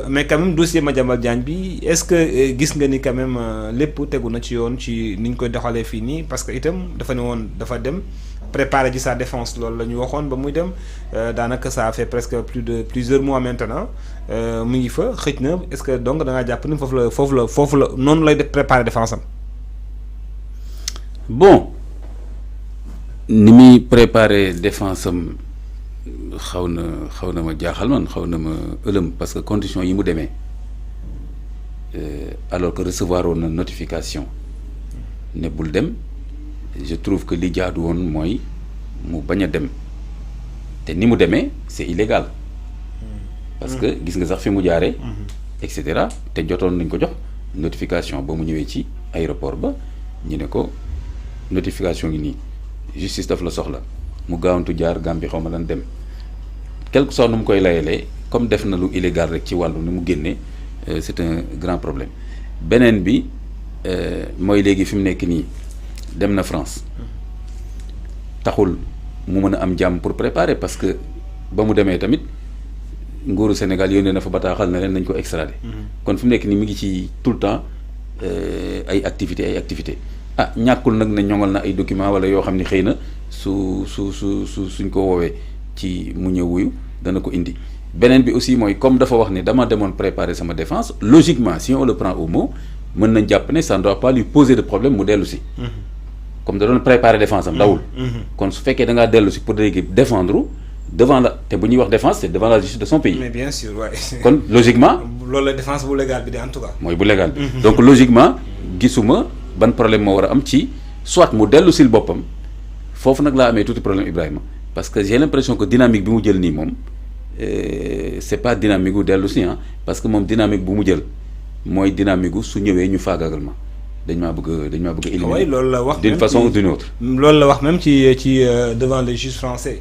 mais quand même dossier Madiambal Diagne bi est-ce que gis nga ni quand même lépp tegu na ci yoon ci ni ñu koy doxalee fii nii parce que itam dafa ne woon dafa dem préparer ji sa défense loolu la ñu waxoon ba muy dem daanaka ça fait presque plusieurs mois maintenant mu ngi fa xëj na est-ce que donc da ngaa jàpp ni foofu la noonu lay def préparer défense am. bon ni muy préparer défense am xaw na ma jaaxal man xaw na ma ëlëm parce que conditions yi mu demee alors que recevoir woon na notification ne bul dem je trouve que li jaadu woon mooy mu bañ a dem te ni mu demee c'est illégal parce que gis nga sax fi mu jaaree et cetera te jotoon nañ ko jox notification ba mu ñëwee ci aéroport ba ñu ne ko notification gi nii justice daf la soxla mu gaawantu jaar Gambie xaw ma lan dem quelque soit nu mu koy layalee comme def na lu illégal rek ci wàllu ni mu génnee c'est un grand problème beneen bi mooy léegi fi mu nekk nii dem na France taxul mu mën a am jàmm pour préparer parce que ba mu demee tamit nguuru Sénégal yónnee na fa bataaxal na leen nañ ko extrader kon fi mu nekk nii mi ngi ci tout le temps ay activités ah ñàkkul nag ne ñoŋal na ay documents wala yoo xam ne xëy na suñ ko woowee ci mu ñëw wuyu dana ko indi beneen bi aussi mooy comme dafa wax ne dama demoon préparer sama défense logiquement si on le prend au mot mën nañ jàpp ne ça ne doit pas lui poser de problème mu dellu si comme da doon préparer défense am dawul kon su fekkee da ngaa dellu si pour léegi défendre devant la te bu ñuy wax défense c'est devant la justice de son pays. mais bien sûr waay. kon logiquement. loolu la défense bu légal bi de en tout cas. mooy bu légal bi donc logiquement gisuma ban problème moo war a am ci soit mu dellu sil boppam foofu nag laa amee tuuti problème Ibrahima parce que j'ai l'impression que dynamique bi mu jël nii moom c'est pas dynamique gu dellu si parce que moom dynamique bu mu jël mooy dynamique gu su ñëwee ñu faagaagal ma dañ maa bëgg éliminer loolu la wax d'une façon ou d'une autre. loolu la wax même ci devant les juges français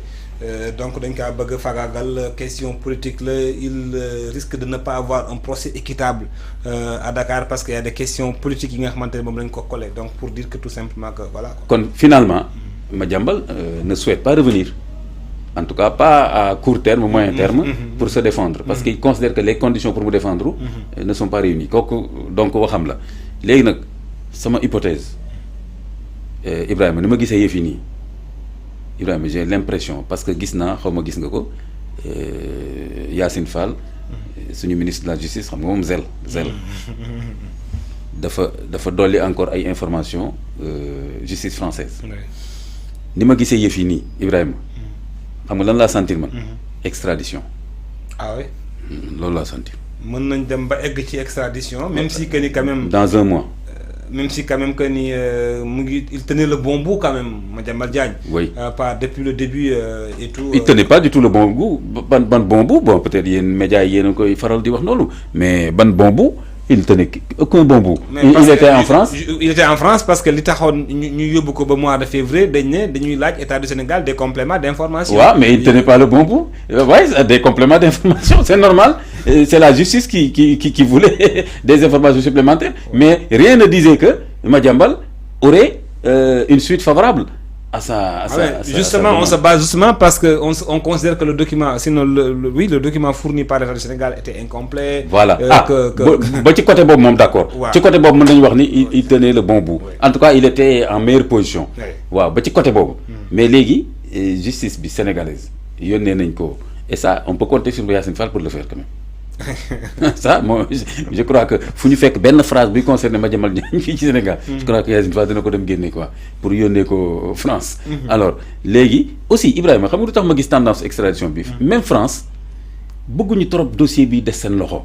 donc dañ kaa bëgg faagaagal question politique la il risque de ne pas avoir un procès équitable à Dakar parce qu'il y a des questions politiques yi nga xamante ne moom lañ ko collé donc pour dire que tout simplement que voilà. kon finalement Madiambal ne souhaite pas revenir en tout cas pas à court terme moyen terme pour se défendre parce qu'il considère que les conditions pour mu défendre ne sont pas réunies kooku donc waxam la léegi nag sama hypothèse Ibrahima ni ma gisee yëf yi nii Ibrahima j'ai l'impression parce que gis naa xaw ma gis nga ko Yacine Fall suñu ministre de la justice xam nga moom zel dafa dolli encore ay informations justice française ni ma gisee yëf yi nii Ibrahima xam nga lan laa sentir man extradition. ah oui. loolu laa sentir. mën nañ dem ba egg ci extradition même si que ni quand même. dans un mois. même si quand même que ni mu ngi il tenait le bon bout quand même Madiambal Diagne. oui pas depuis le début et tout. il tenait pas du tout le bon bout ban bon bout bon peut-être yéen médias yi yéen a koy faral di wax noonu mais ban bon bout il tenait aucun bon bout. il était en France. il était en France parce que li taxoon ñu yóbbu ko ba mois de février dañ ne dañuy laaj état du Sénégal des compléments d'information. waaw mais il tenait pas le bon bout ouais des compléments d'information c'est normal c'est la justice qui voulait des informations supplémentaires mais rien ne disait que Madiambal aurait une suite favorable à sa justement on se base justement parce que on considère que le document sinon le document fourni par l'État du Sénégal était incomplet. voilà ba ci côté boobu moom d'accord. ci côté boobu mën nañu wax ni il tenait le bon bout. en tout cas il était en meilleure position. waaw ba ci côté boobu. mais léegi justice bi sénégalaise yónnee nañ ko et ça on peut compter sur Yacine Fall pour le faire quand même. ça moi je crois que fu ñu fekk benn phrase buy concerné Madiambal Diagne fii ci Sénégal. je crois que Yacine Fall dina ko dem génne quoi pour yónnee ko France. alors léegi aussi Ibrahima xam nga lu tax ma gis tendance extradition bi. même France bëgguñu trop dossier bi des seen loxo.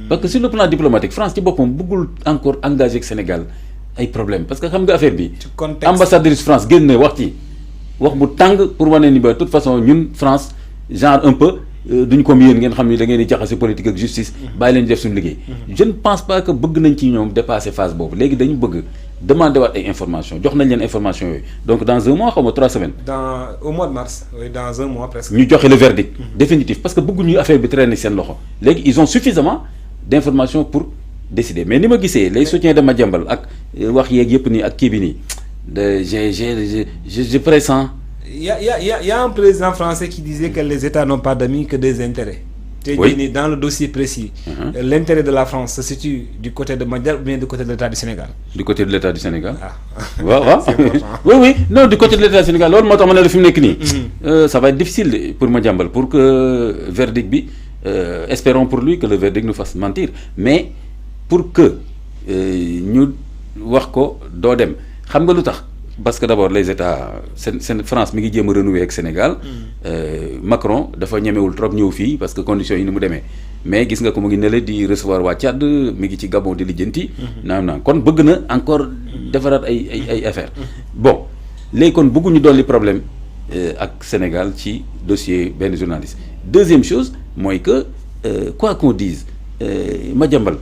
parce que sur le plan diplomatique France ci boppam bëggul encore engagé ak Sénégal ay problème parce que xam nga affaire bi. ci contexte ambassadrice France génne wax ci wax bu tàng pour wane ni ba de toute façon ñun France genre un peu. duñ comme yéen ngeen xam ni da ngeen di jaxase politique ak justice bàyyi leen def suñu liggéey je ne pense pas que bëgg nañ ci ñoom dépasser phase boobu léegi dañu bëgg demander waat ay information jox nañ leen information yooyu donc dans un mois xaw ma 3 semaines au mois de mars oui dans un mois presque ñu joxe le verdict définitif parce que bëgguñu affaire bi traîner seen loxo léegi ils ont suffisamment d'informations pour décider mais ni ma gisee les soutiens de Madiambal ak wax yeeg yëpp nii ak kii bi nii je pressens. Il y a un président français qui disait que les États n'ont pas d'amis que des intérêts. Oui. Dans le dossier précis, l'intérêt de la France se situe du côté de Madiambal ou bien du côté de l'État du Sénégal? Du côté de l'État du Sénégal. Ah. waaw C'est important. oui non du côté de l'État du Sénégal loolu moo tax ma ne la fi mu nekk nii. Ça va être difficile pour Madiambal pour que verdict bi espérons pour lui que le verdict nous fasse mentir mais pour que ñu wax ko doo dem xam nga lu tax parce que d'abord les États France mi ngi jéem a renouer ak Sénégal. Macron dafa ñemewul trop ñëw fii parce que conditions yi ni mu demee mais gis nga ko mu ngi nele di recevoir waa Tchad mi ngi ci Gabon di lijjanti. naam kon bëgg na encore defaraat ay affaires. bon léegi kon bëgguñu dolli problème ak Sénégal ci dossier benn journaliste. Deuxième chose mooy que quoi qu'on dise Madiambal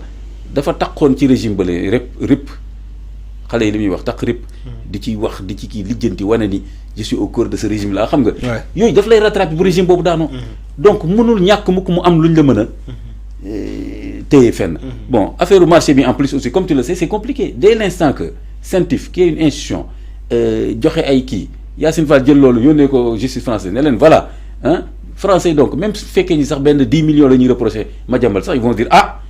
dafa taxoon ci régime bële rip xale yi li muy wax tax rip di ci wax di ci kii lijjanti wane ni je suis au cœur de ce régime là xam nga. yooyu daf lay rattraper bu régime boobu daanoo. donc mënul ñàkk mukk mu am luñ la mën a téye fenn. bon affaire u marché bi en plus aussi comme tu le sais c'est compliqué dès l'instant que CENTIF qui est une institution joxe ay kii Yacine Fall jël loolu yónnee ko justice française ne leen voilà français donc même su fekkee ni sax benn 10 millions la ñuy reproché Madiambal sax ils vont dire ah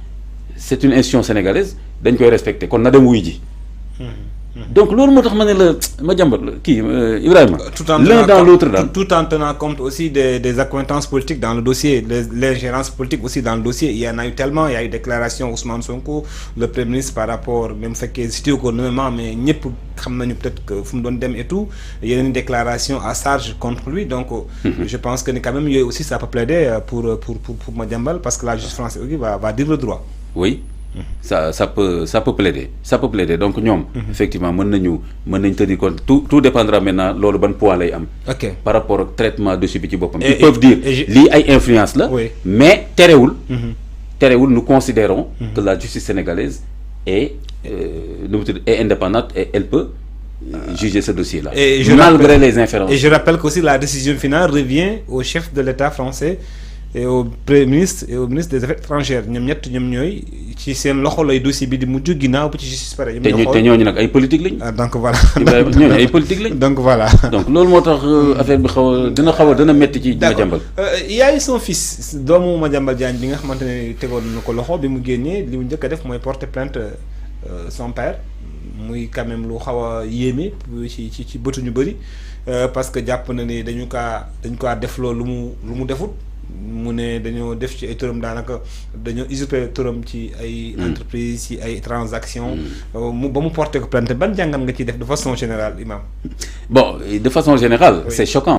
c'est une institution sénégalaise dañ koy respecter kon na dem wuy ji. donc loolu moo tax ma ne la Madiambal kii Ibrahima. l'un dans l'autre daal tout en tenant compte aussi des accointances politiques dans le dossier l'ingérence politique aussi dans le dossier il y en a eu tellement il y a eu déclaration Ousmane Sonko le Premier ministre par rapport même fekkee situé ko nommément mais ñëpp xam nañu peut-être que fu mu doon dem et tout yeneen déclaration à charge contre lui donc. je pense que ni quand même yooyu aussi ça peut plaider pour Madiambal parce que la justice française aussi va dire le droit. oui. ça peut plaider donc ñoom. effectivement mën nañ tenir compte tout dépendra maintenant loolu ban poids lay am. ok par rapport ak traitement dossier bi ci boppam. ils peuvent dire lii ay influence la. oui. mais terewul nous considérons que la justice sénégalaise est indépendante et elle peut juger ce dossier-là. Malgré les inférences. Et je rappelle qu'aussi la décision finale revient au chef de l'État français et au Premier ministre et au ministre des Affaires étrangères ñoom ñooy ci seen loxo lay dossier bi di mujj ginnaaw bu ci justice pare. te ñooñu nag ay politique lañ. donc voilà. ñooñu ay politique lañ. donc voilà. donc loolu moo tax affaire bi dina metti ci Madiambal. Il y a eu son fils doomu Madiambal Diagne bi nga xamante ne tegoon na ko loxo bi mu génnee li mu njëkk a def mooy porter plainte son père muy quand même lu xaw a yéeme ci bëtu ñu bëri parce que jàpp na ni dañ kaa def loolu lu mu defut. mu ne dañoo def ci ay turam daanaka dañoo usurper turam ci ay entreprise ci ay transactions ba mu porté ko plainte ban jàngat nga ciy def de façon générale Imam. bon de façon générale c'est choquant.